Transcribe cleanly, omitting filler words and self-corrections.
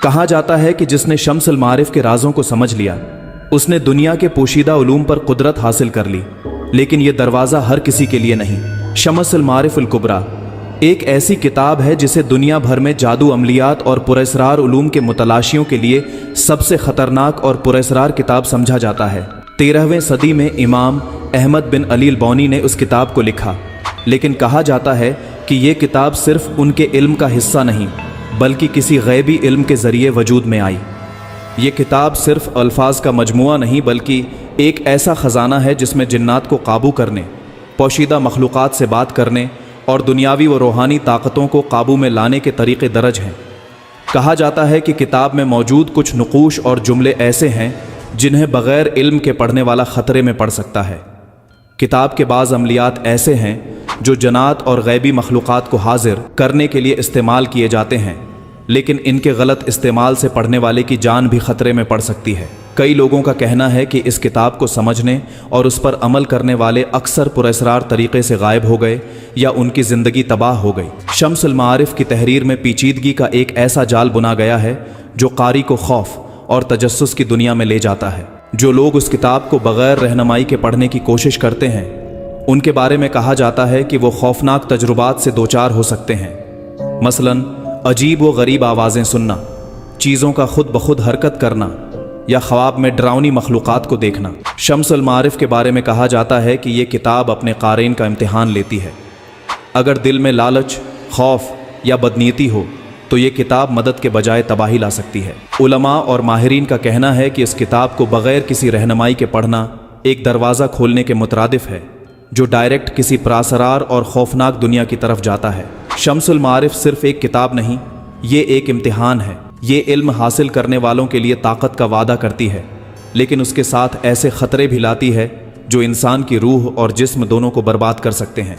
کہا جاتا ہے کہ جس نے شمس المعارف کے رازوں کو سمجھ لیا اس نے دنیا کے پوشیدہ علوم پر قدرت حاصل کر لی، لیکن یہ دروازہ ہر کسی کے لیے نہیں۔ شمس المعارف الکبریٰ ایک ایسی کتاب ہے جسے دنیا بھر میں جادو عملیات اور پراسرار علوم کے متلاشیوں کے لیے سب سے خطرناک اور پراسرار کتاب سمجھا جاتا ہے۔ 13ویں صدی میں امام احمد بن علی البونی نے اس کتاب کو لکھا، لیکن کہا جاتا ہے کہ یہ کتاب صرف ان کے علم کا حصہ نہیں بلکہ کسی غیبی علم کے ذریعے وجود میں آئی۔ یہ کتاب صرف الفاظ کا مجموعہ نہیں بلکہ ایک ایسا خزانہ ہے جس میں جنات کو قابو کرنے، پوشیدہ مخلوقات سے بات کرنے اور دنیاوی و روحانی طاقتوں کو قابو میں لانے کے طریقے درج ہیں۔ کہا جاتا ہے کہ کتاب میں موجود کچھ نقوش اور جملے ایسے ہیں جنہیں بغیر علم کے پڑھنے والا خطرے میں پڑ سکتا ہے۔ کتاب کے بعض عملیات ایسے ہیں جو جنات اور غیبی مخلوقات کو حاضر کرنے کے لیے استعمال کیے جاتے ہیں، لیکن ان کے غلط استعمال سے پڑھنے والے کی جان بھی خطرے میں پڑ سکتی ہے۔ کئی لوگوں کا کہنا ہے کہ اس کتاب کو سمجھنے اور اس پر عمل کرنے والے اکثر پراسرار طریقے سے غائب ہو گئے یا ان کی زندگی تباہ ہو گئی۔ شمس المعارف کی تحریر میں پیچیدگی کا ایک ایسا جال بنا گیا ہے جو قاری کو خوف اور تجسس کی دنیا میں لے جاتا ہے۔ جو لوگ اس کتاب کو بغیر رہنمائی کے پڑھنے کی کوشش کرتے ہیں ان کے بارے میں کہا جاتا ہے کہ وہ خوفناک تجربات سے دوچار ہو سکتے ہیں، مثلاً عجیب و غریب آوازیں سننا، چیزوں کا خود بخود حرکت کرنا یا خواب میں ڈراؤنی مخلوقات کو دیکھنا۔ شمس المعارف کے بارے میں کہا جاتا ہے کہ یہ کتاب اپنے قارئین کا امتحان لیتی ہے۔ اگر دل میں لالچ، خوف یا بدنیتی ہو تو یہ کتاب مدد کے بجائے تباہی لا سکتی ہے۔ علماء اور ماہرین کا کہنا ہے کہ اس کتاب کو بغیر کسی رہنمائی کے پڑھنا ایک دروازہ کھولنے کے مترادف ہے جو ڈائریکٹ کسی پراسرار اور خوفناک دنیا کی طرف جاتا ہے۔ شمس المعارف صرف ایک کتاب نہیں، یہ ایک امتحان ہے۔ یہ علم حاصل کرنے والوں کے لیے طاقت کا وعدہ کرتی ہے، لیکن اس کے ساتھ ایسے خطرے بھی لاتی ہے جو انسان کی روح اور جسم دونوں کو برباد کر سکتے ہیں۔